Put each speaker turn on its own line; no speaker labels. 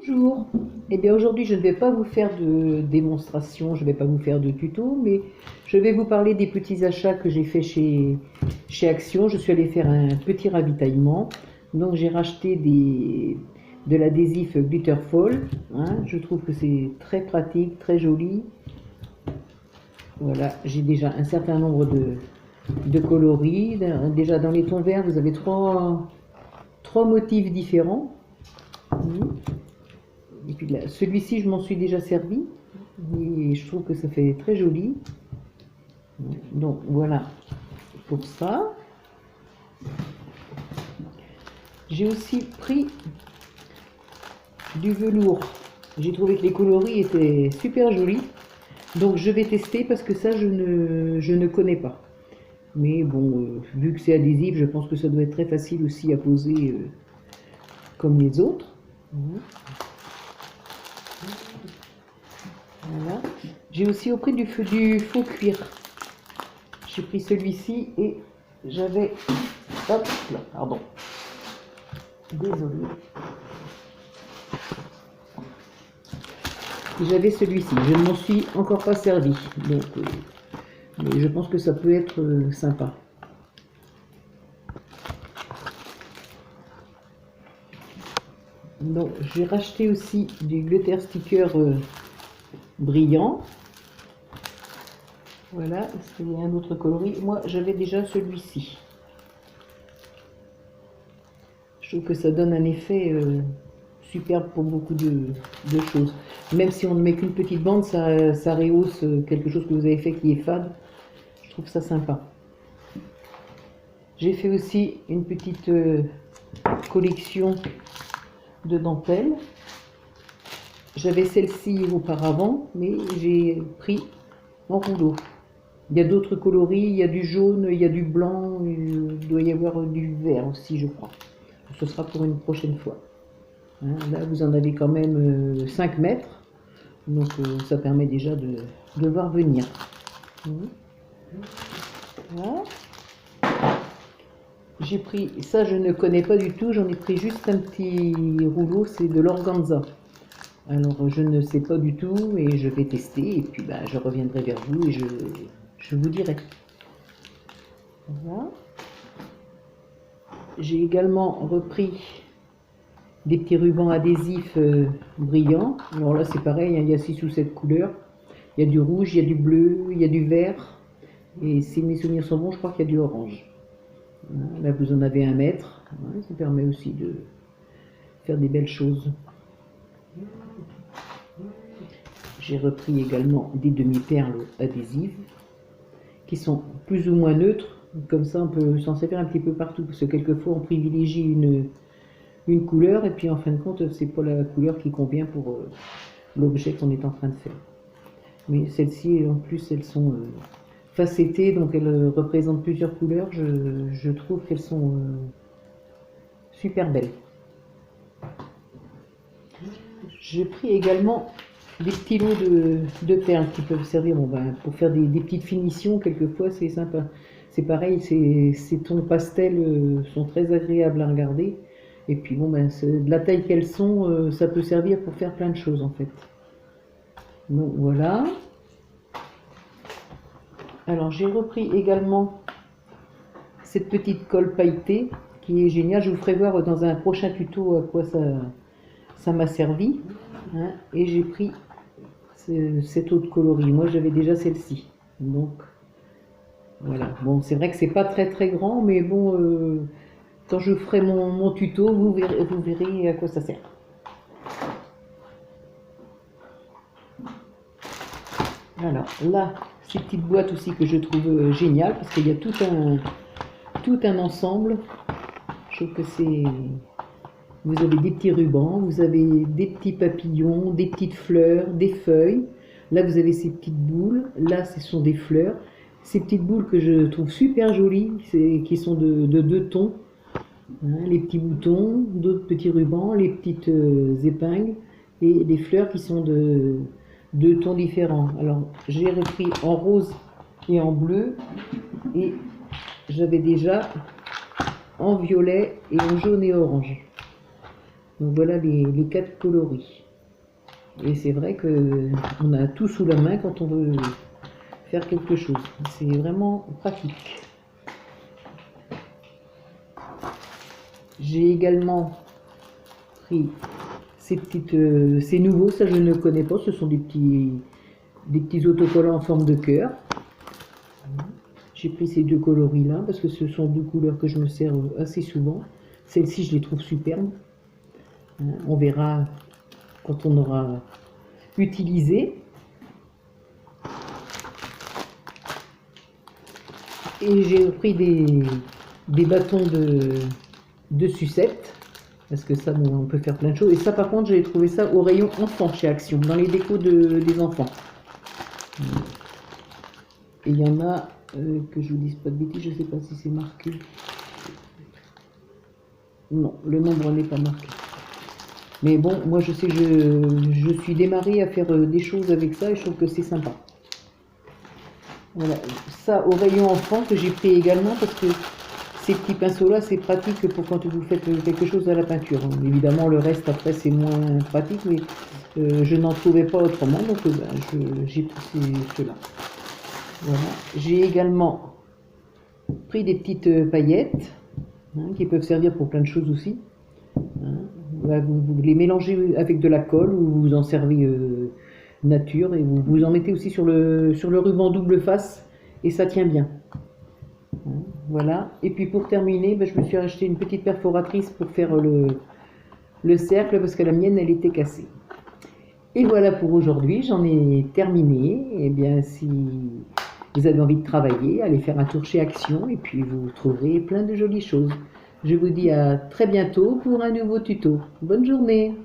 Bonjour. Eh bien aujourd'hui je ne vais pas vous faire de démonstration, je ne vais pas vous faire de tuto, mais je vais vous parler des petits achats que j'ai fait chez Action. Je suis allée faire un petit ravitaillement. Donc j'ai racheté de l'adhésif Glitterfall. Je trouve que c'est très pratique, très joli. Voilà, j'ai déjà un certain nombre de coloris. Déjà dans les tons verts, vous avez trois motifs différents. Et puis là, celui-ci, je m'en suis déjà servi et je trouve que ça fait très joli. Donc voilà pour ça. J'ai aussi pris du velours. J'ai trouvé que les coloris étaient super jolis. Donc je vais tester parce que ça, je ne connais pas. Mais bon, vu que c'est adhésif, je pense que ça doit être très facile aussi à poser comme les autres. Voilà. J'ai aussi pris du faux cuir. J'ai pris celui-ci et j'avais... Hop là, pardon. Désolée. J'avais celui-ci. Je ne m'en suis encore pas servi. Donc, mais je pense que ça peut être sympa. Donc, j'ai racheté aussi du glitter sticker brillant. Voilà, c'est un autre coloris. Moi, j'avais déjà celui-ci. Je trouve que ça donne un effet superbe pour beaucoup de choses. Même si on ne met qu'une petite bande, ça rehausse quelque chose que vous avez fait qui est fade. Je trouve ça sympa. J'ai fait aussi une petite collection de dentelles. J'avais celle-ci auparavant, mais j'ai pris en rouleau. Il y a d'autres coloris, il y a du jaune, il y a du blanc, il doit y avoir du vert aussi, je crois. Ce sera pour une prochaine fois. Là, vous en avez quand même 5 mètres, donc ça permet déjà de voir venir. Voilà. J'ai pris, ça je ne connais pas du tout, j'en ai pris juste un petit rouleau, c'est de l'organza. Alors je ne sais pas du tout et je vais tester et puis je reviendrai vers vous et je vous dirai. Voilà. J'ai également repris des petits rubans adhésifs brillants. Alors là c'est pareil, il y a 6 ou 7 couleurs. Il y a du rouge, il y a du bleu, il y a du vert. Et si mes souvenirs sont bons, je crois qu'il y a du orange. Là vous en avez 1 mètre. Ça permet aussi de faire des belles choses. J'ai repris également des demi-perles adhésives qui sont plus ou moins neutres. Comme ça, on peut s'en servir un petit peu partout. Parce que quelquefois, on privilégie une couleur et puis en fin de compte, c'est pas la couleur qui convient pour l'objet qu'on est en train de faire. Mais celles-ci, en plus, elles sont facettées, donc elles représentent plusieurs couleurs. Je trouve qu'elles sont super belles. J'ai pris également des petits lots de perles qui peuvent servir pour faire des petites finitions. Quelquefois, c'est sympa. C'est pareil, ces tons pastels sont très agréables à regarder. Et puis bon, de la taille qu'elles sont, ça peut servir pour faire plein de choses en fait. Donc voilà. Alors j'ai repris également cette petite colle pailletée qui est géniale. Je vous ferai voir dans un prochain tuto à quoi ça m'a servi. Et j'ai pris cette autre coloris. Moi j'avais déjà celle-ci. Donc voilà. Bon, c'est vrai que c'est pas très très grand, mais bon, quand je ferai mon tuto, vous verrez à quoi ça sert. Alors là, ces petites boîtes aussi que je trouve géniales parce qu'il y a tout un ensemble. Je trouve que c'est... Vous avez des petits rubans, vous avez des petits papillons, des petites fleurs, des feuilles. Là, vous avez ces petites boules. Là, ce sont des fleurs. Ces petites boules que je trouve super jolies, qui sont de 2 tons. Les petits boutons, d'autres petits rubans, les petites épingles et les fleurs qui sont de 2 tons différents. Alors, j'ai repris en rose et en bleu et j'avais déjà en violet et en jaune et orange. Donc voilà les 4 coloris. Et c'est vrai que on a tout sous la main quand on veut faire quelque chose. C'est vraiment pratique. J'ai également pris c'est nouveau, ça je ne connais pas, ce sont des petits autocollants en forme de cœur. J'ai pris ces 2 coloris là parce que ce sont 2 couleurs que je me sers assez souvent. Celle-ci je les trouve superbes. On verra quand on aura utilisé. Et j'ai pris des bâtons de sucette, parce que ça, bon, on peut faire plein de choses. Et ça, par contre, j'ai trouvé ça au rayon enfant chez Action, dans les décos des enfants. Et il y en a, que je vous dise pas de bêtises, je sais pas si c'est marqué. Non, le nombre n'est pas marqué. Mais bon, moi je sais que je suis démarrée à faire des choses avec ça et je trouve que c'est sympa. Voilà, ça au rayon enfant que j'ai pris également parce que ces petits pinceaux là c'est pratique pour quand vous faites quelque chose à la peinture. Évidemment le reste après c'est moins pratique mais je n'en trouvais pas autrement donc j'ai pris ceux-là. Voilà. J'ai également pris des petites paillettes qui peuvent servir pour plein de choses aussi. Vous les mélangez avec de la colle ou vous en servez nature et vous en mettez aussi sur le ruban double face et ça tient bien. Voilà. Et puis pour terminer, je me suis acheté une petite perforatrice pour faire le cercle parce que la mienne elle était cassée. Et voilà pour aujourd'hui, j'en ai terminé. Et bien si vous avez envie de travailler, allez faire un tour chez Action et puis vous trouverez plein de jolies choses. Je vous dis à très bientôt pour un nouveau tuto. Bonne journée!